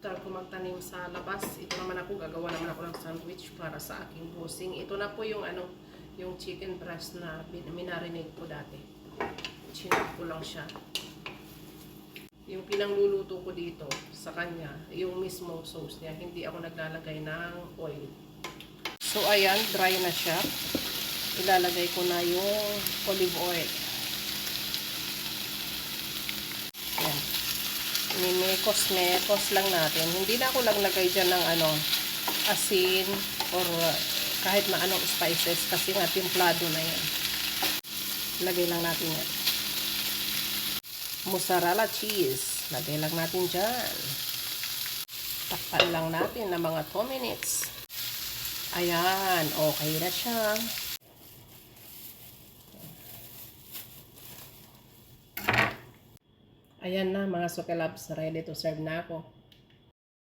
After ko magtanim sa labas, ito naman ako, gagawa naman ako ng sandwich para sa aking busing. Ito na po yung yung chicken breast na minarinate ko dati. Chinap ko lang siya. Yung pinangluluto ko dito sa kanya, yung mismo sauce niya, hindi ako naglalagay ng oil. So ayan, dry na siya. Ilalagay ko na yung olive oil. Ayan. Mekos lang natin. Hindi na ako naglagay dyan ng asin or kahit na anong spices kasi nga timplado na yan. Lagay lang natin yan. Mozzarella cheese. Lagay lang natin dyan. Takpan lang natin ng mga 2 minutes. Ayan, okay na siya. Ayan na mga Suki Loves, ready to serve na ako.